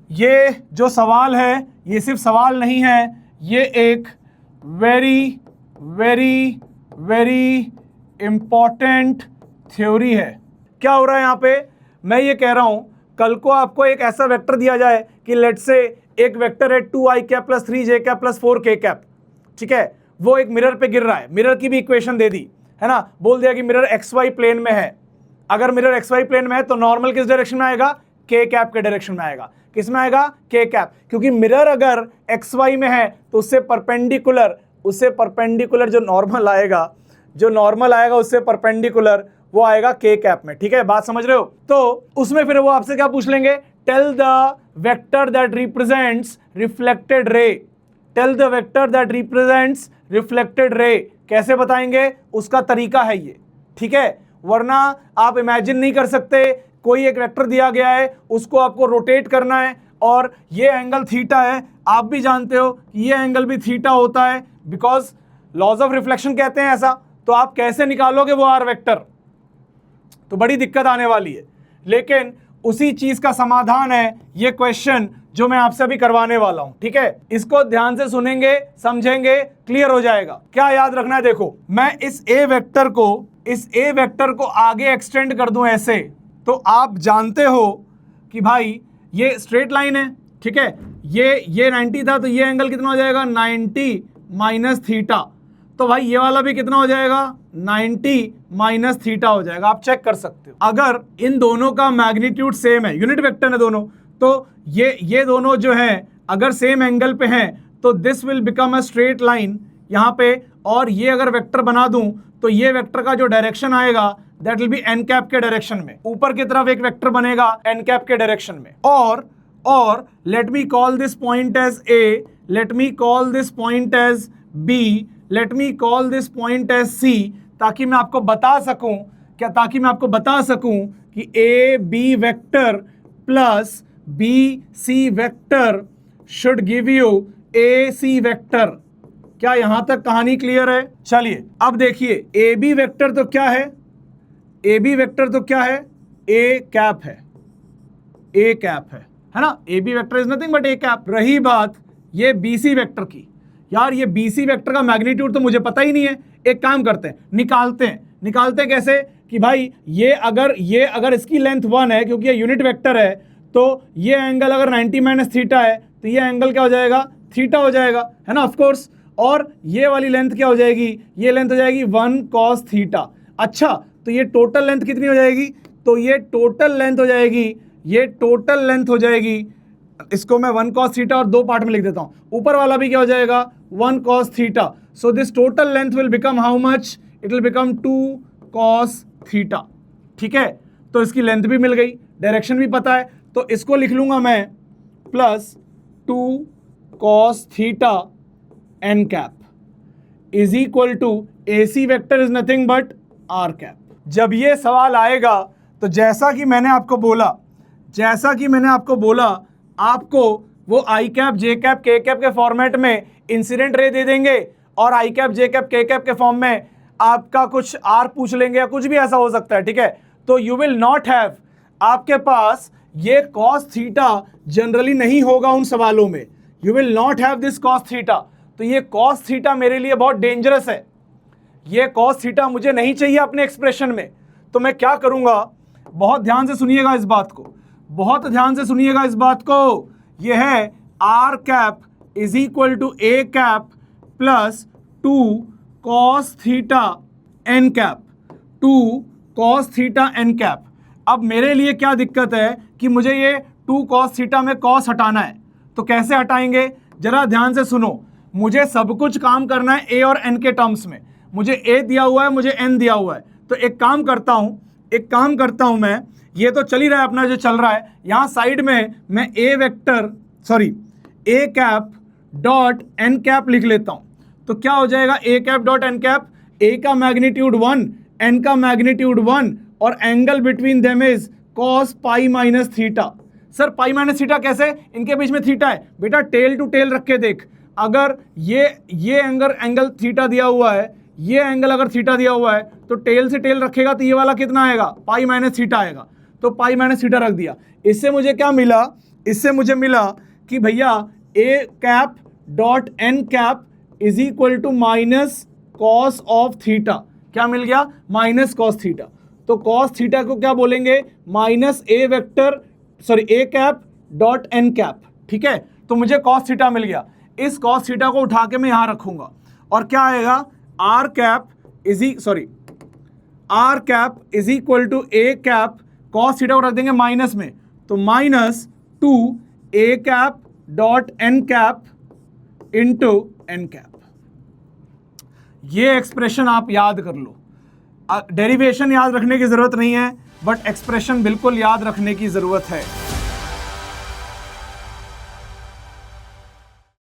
ये जो सवाल है ये सिर्फ सवाल नहीं है, ये एक very very very important theory है। क्या हो रहा है यहाँ पे, मैं ये कह रहा हूं कल को आपको एक ऐसा वेक्टर दिया जाए कि लेट से एक वेक्टर है 2i cap plus 3j cap plus 4k cap, ठीक है, वो एक मिरर पे गिर रहा है, मिरर की भी इक्वेशन दे दी है ना, बोल दिया कि मिरर xy प्लेन में है। अगर मिरर xy प्लेन में है तो नॉर्मल किस डायरेक्शन में आएगा, k कैप के डायरेक्शन में आएगा। किस में आएगा, k कैप, क्योंकि मिरर अगर xy में है तो उससे परपेंडिकुलर जो नॉर्मल आएगा उससे परपेंडिकुलर वो आएगा k कैप में। ठीक है, बात समझ रहे हो। तो उसमें फिर वो आपसे क्या पूछ लेंगे, tell the vector that represents reflected ray, tell the vector that represents reflected ray. कैसे बताएंगे, उसका तरीका है ये, ठीक है, वरना आप इमेजिन नहीं कर सकते। कोई एक वेक्टर दिया गया है, उसको आपको रोटेट करना है और ये एंगल थीटा है, आप भी जानते हो कि ये एंगल भी थीटा होता है, बिकॉज लॉज ऑफ रिफ्लेक्शन कहते हैं ऐसा। तो आप कैसे निकालोगे वो आर वेक्टर, तो बड़ी दिक्कत आने वाली है। लेकिन उसी चीज का समाधान है ये क्वेश्चन जो मैं आपसे अभी करवाने वाला हूं, ठीक है। इसको ध्यान से सुनेंगे, समझेंगे, क्लियर हो जाएगा। क्या याद रखना है, देखो मैं इस ए वेक्टर को आगे एक्सटेंड कर दूं ऐसे, तो आप जानते हो कि भाई ये स्ट्रेट लाइन है, ठीक है, ये 90 था तो ये एंगल कितना हो जाएगा, 90 माइनस थीटा। तो भाई ये वाला भी कितना हो जाएगा, 90 माइनस थीटा हो जाएगा। आप चेक कर सकते हो। अगर इन दोनों का मैग्नीट्यूड सेम है, यूनिट वेक्टर है दोनों, तो ये दोनों जो हैं अगर सेम एंगल पे हैं तो this will become a straight line यहाँ पे। और ये अगर वेक्टर बना दूं तो ये वेक्टर का जो डायरेक्शन आएगा that will be N cap के डायरेक्शन में। ऊपर की तरफ एक वेक्टर बनेगा एन कैप के डायरेक्शन में। और let me call this point as a, let me call this point as b, let me call this point as c, ताकि मैं आपको बता सकूं कि a B vector plus b C vector should give you a C vector. क्या यहां तक कहानी क्लियर है? चलिए अब देखिए, ए बी वेक्टर तो क्या है, ए बी वेक्टर तो क्या है, ए कैप है, ए कैप है ना। A B vector is nothing but A cap. रही बात ये बी सी वेक्टर की, यार ये बी सी वेक्टर का मैग्नीट्यूड तो मुझे पता ही नहीं है। एक काम करते हैं, निकालते हैं कैसे कि भाई ये अगर इसकी लेंथ 1 है क्योंकि ये यूनिट वेक्टर है, तो ये एंगल अगर 90 माइनस थीटा है तो ये एंगल क्या हो जाएगा, थीटा हो जाएगा, है ना, ऑफ कोर्स। और ये वाली लेंथ क्या हो जाएगी, ये लेंथ हो जाएगी 1 cos थीटा। अच्छा, तो ये टोटल लेंथ कितनी हो जाएगी, तो ये टोटल लेंथ हो जाएगी, इसको मैं 1 cos थीटा और 2 पार्ट में लिख देता हूं। ऊपर वाला भी क्या हो जाएगा, 1 cos theta. So this total length will become how much, it will become 2 cos theta. ठीक है, तो इसकी लेंथ भी मिल गई, डायरेक्शन भी पता है, तो इसको लिख लूंगा मैं plus 2 cos theta N cap is equal to A C vector is nothing but R cap. जब ये सवाल आएगा तो जैसा कि मैंने आपको बोला आपको वो आई कैप जे कैप के कैप के फॉर्मेट में इंसिडेंट रे दे देंगे और आई कैप जे कैप के कैप के फॉर्म में आपका कुछ आर पूछ लेंगे या कुछ भी ऐसा हो सकता है। ठीक है, तो यू विल नॉट हैव, आपके पास ये cos थीटा जनरली नहीं होगा उन सवालों में, you will not have this cos theta. तो ये cos थीटा मेरे लिए बहुत डेंजरस है, ये cos थीटा मुझे नहीं चाहिए अपने एक्सप्रेशन में। तो मैं क्या करूंगा, बहुत ध्यान से सुनिएगा इस बात को, बहुत ध्यान से सुनिएगा इस बात को। ये है R cap is equal to A cap plus 2 cos theta N cap, 2 cos theta N cap. अब मेरे लिए क्या दिक्कत है कि मुझे ये 2 cos थीटा में cos हटाना है, तो कैसे हटाएंगे, जरा ध्यान से सुनो। मुझे सब कुछ काम करना है ए और एन के टर्म्स में, मुझे ए दिया हुआ है, मुझे एन दिया हुआ है। तो एक काम करता हूं मैं, ये तो चल ही रहा है अपना जो चल रहा है, यहां साइड में मैं ए कैप डॉट एन कैप लिख लेता हूं। तो क्या हो जाएगा, ए कैप डॉट एन कैप, ए का मैग्नीट्यूड 1, एन का मैग्नीट्यूड 1 और angle between them is cos pi minus theta. Sir pi minus theta कैसे, इनके बीच में थीटा है बेटा, टेल टू टेल रख के देख। अगर ये एंगल थीटा दिया हुआ है, ये एंगल अगर थीटा दिया हुआ है तो टेल से टेल रखेगा तो ये वाला कितना आएगा, पाई माइनस थीटा आएगा। तो पाई माइनस थीटा रख दिया। इससे मुझे क्या मिला, इससे मुझे मिला कि भैया a cap dot n cap is equal to minus cos of theta. क्या मिल गया? Minus cos theta. तो कॉस थीटा को क्या बोलेंगे? Minus a vector sorry a cap dot n cap. ठीक है, तो मुझे कॉस थीटा मिल गया। इस कॉस थीटा को उठा के मैं यहां रखूंगा और क्या आएगा? R cap is equal to A cap, cos theta को रख देंगे माइनस में, तो minus 2 a cap dot n cap into n cap. ये एक्सप्रेशन आप याद कर लो। डेरिवेशन याद रखने की जरूरत नहीं है, बट एक्सप्रेशन बिल्कुल याद रखने की जरूरत है।